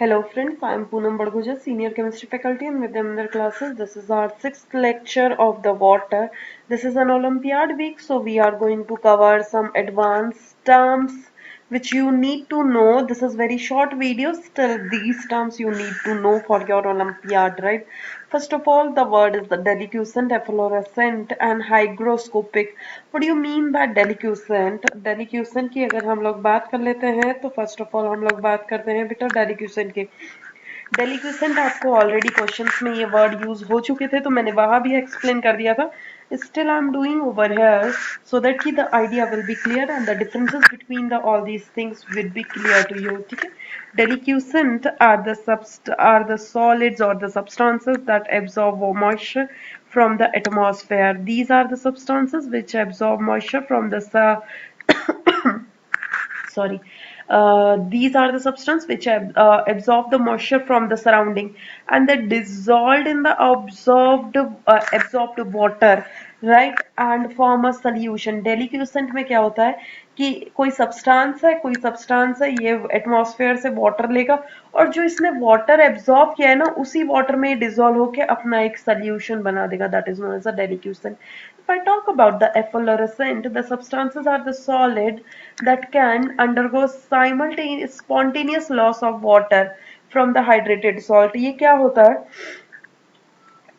Hello friends, I am Poonam Badguja, Senior Chemistry Faculty and Vidyamandar classes. This is our sixth lecture of the water. This is an Olympiad week, so we are going to cover some advanced terms which you need to know. This is very short video, still these terms you need to know for your Olympiad, right? First of all, the word is the deliquescent, efflorescent and hygroscopic. What do you mean by deliquescent? Deliquescent की अगर हम लोग बात कर लेते हैं तो first of all हम लोग बात करते हैं बेटा डेलिक्यूसेंट की। डेलिक्यूसेंट आपको ऑलरेडी क्वेश्चंस में ये वर्ड यूज हो चुके थे तो मैंने वहां भी एक्सप्लेन कर दिया था। Still I'm doing over here so that the idea will be clear and the differences between all these things will be clear to you. ठीक है? Deliquescent are the solids or the substances that absorb moisture from the atmosphere. These are the substances which absorb moisture from the sorry. These are the substance which absorb the moisture from the surrounding and they dissolved in the absorbed water, right, and form a solution. Deliquescent में क्या होता है कि कोई substance है ये atmosphere से water लेगा और जो इसने वाटर एब्जॉर्ब किया है ना उसी वाटर में डिसॉल्व होके अपना एक सोल्यूशन बना देगा, that is known as a deliquescent. If I talk about the efflorescent, the substances are the solid that can undergo simultaneous spontaneous loss of water from the hydrated salt. ये क्या होता है?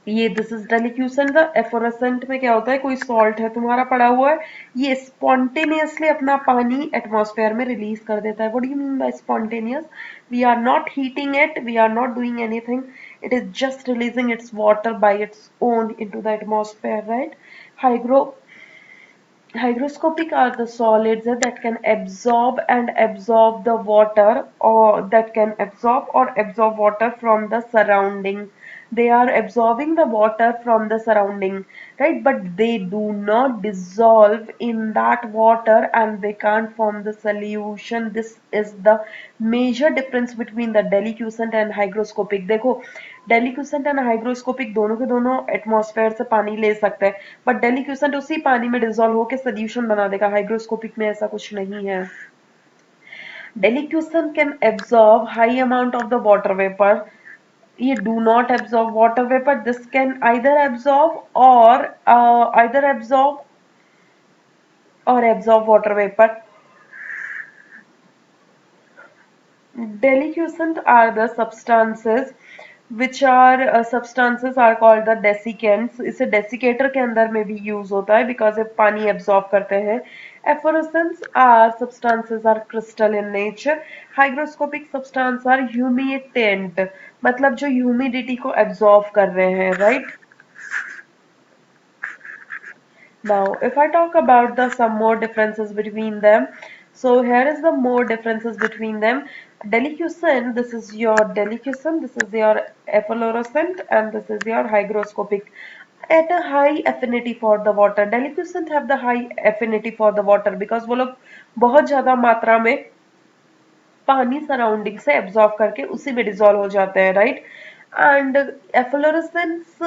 ये दिस इज डेलिक्यूसेंट. द एफोरेसेंट में क्या होता है, कोई सॉल्ट है तुम्हारा पड़ा हुआ है, ये स्पॉन्टेनियसली अपना पानी एटमॉस्फेयर में रिलीज कर देता है. What do you mean by spontaneous? We are not heating it, we are not doing anything, it is just releasing its water by its own into the atmosphere, right? Hygro Hygroscopic are the solids that can absorb the water or that can absorb water from the surrounding. They are absorbing the water from the surrounding, right? But they do not dissolve in that water and they can't form the solution. This is the major difference between the deliquescent and hygroscopic. देखो डेलिक्यूसेंट and hygroscopic दोनों के दोनों atmosphere से पानी ले सकते हैं but डेलिक्यूसेंट उसी पानी में डिसॉल्व होकर सोल्यूशन बना देगा. हाइग्रोस्कोपिक में ऐसा कुछ नहीं है. Deliquescent can absorb high amount of the water vapour. ये do not absorb water vapour. This can either absorb water vapour. Deliquescent are the substances which are substances are called the desiccants. इसे desiccator के अंदर में भी use होता है because ये पानी absorb करते हैं. Efflorescents are substances are crystal in nature. Hygroscopic substances are humiditant, मतलब जो humidity को absorb कर रहे हैं, right? Now, if I talk about the some more differences between them, so here is the more differences between them. Deliquescent, this is your deliquescent, this is your efflorescent, and this is your hygroscopic. At a high affinity for the water, deliquescent have the high affinity for the water because वो लोग बहुत ज्यादा मात्रा में पानी surrounding से absorb करके उसी में डिसॉल्व हो जाते हैं, right? And efflorescence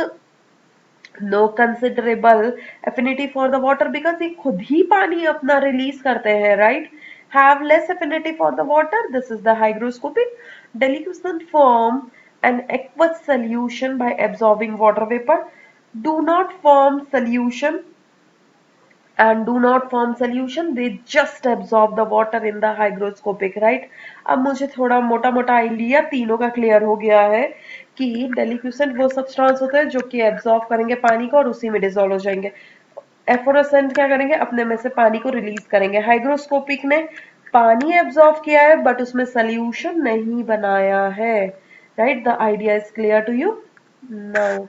no considerable affinity for the water because ये खुद ही पानी अपना रिलीज करते हैं, right? Have less affinity for the water. This is the hygroscopic. Deliquescent form an aqueous solution by absorbing water vapor, do not form solution and do not form solution, they just absorb the water in the hygroscopic, right? अब मुझे थोड़ा मोटा मोटा idea तीनों का clear हो गया है कि डेलिक्यूसेंट वो सब्सटेंस होते हैं जो कि एब्जॉर्ब करेंगे पानी को और उसी में डिसॉल्व हो जाएंगे. एफ्लोरेसेंट क्या करेंगे, अपने में से पानी को रिलीज करेंगे. हाइग्रोस्कोपिक ने पानी एब्जॉर्ब किया है बट उसमें सोल्यूशन नहीं बनाया है, right? The idea is clear to you now.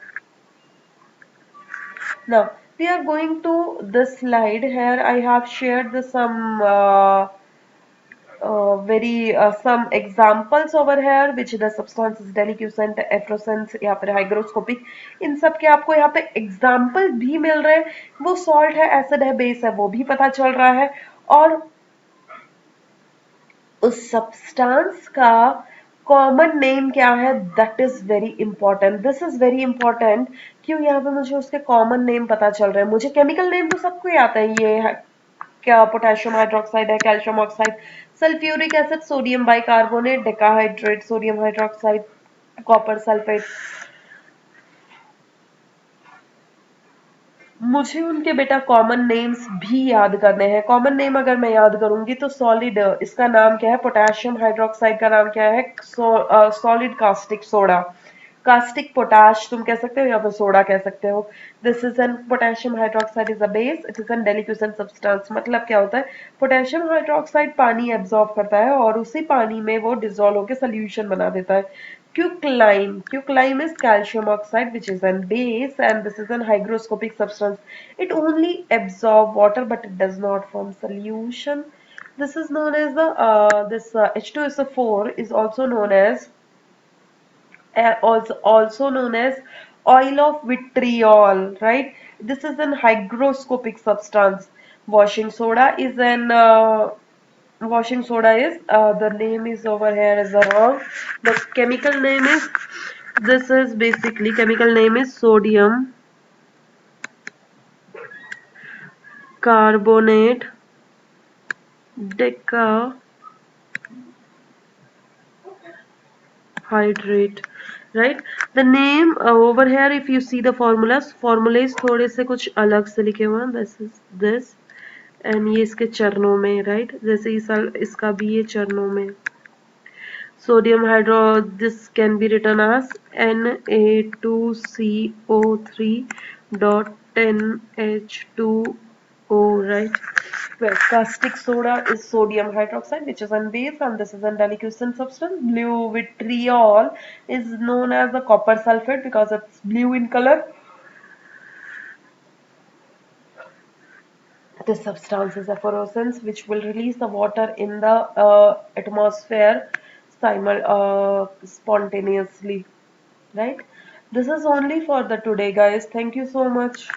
Now we are going to this slide. Here I have shared some very some examples over here which the substances deliquescent, efflorescent या फिर hygroscopic. इन सब के आपको यहाँ पे example भी मिल रहे हैं. वो सॉल्ट है, एसिड है, बेस है, वो भी पता चल रहा है और उस सब्सटेंस का कॉमन नेम क्या है, that is very important. This is very important. क्यों? यहाँ पे मुझे उसके कॉमन नेम पता चल रहे हैं. मुझे केमिकल नेम तो सबको ही आता है, ये क्या पोटेशियम हाइड्रोक्साइड है, calcium oxide, Sulfuric acid, sodium bicarbonate, decahydrate, sodium hydroxide, copper sulfate. मुझे उनके बेटा कॉमन नेम्स भी याद करने हैं। कॉमन नेम अगर मैं याद करूंगी तो सॉलिड, इसका नाम क्या है, पोटेशियम हाइड्रोक्साइड का नाम क्या है, solid caustic soda. Caustic potash तुम कह सकते हो या फिर सोडा कह सकते हो। This is an potassium hydroxide is a base, it is an deliquescent substance. मतलब क्या होता है, पोटेशियम हाइड्रोक्साइड पानी एब्जॉर्ब करता है और उसी पानी में वो डिजोल्व होकर सोल्यूशन बना देता है। Quicklime is calcium oxide, which is a base, and this is an hygroscopic substance. It only absorbs water, but it does not form solution. This is known as the this H2SO4 is also known as oil of vitriol, right? This is an hygroscopic substance. Washing soda is an washing soda is the name is over here is wrong. The chemical name is, this is basically chemical name is sodium carbonate decahydrate, right? The name over here, if you see the formulas थोड़े से कुछ अलग से लिखे हुए हैं. This is this and ये इसके चरणों में, right? जैसे इसका भी ये चरणों में sodium hydro, this can be written as Na2CO3 dot 10H2O, right? Well, caustic soda is sodium hydroxide, which is on base, and this is a deliquescent substance. Blue vitriol is known as the copper sulfate because it's blue in color. This substance is efflorescence, which will release the water in the atmosphere spontaneously, right? This is only for the today, guys. Thank you so much.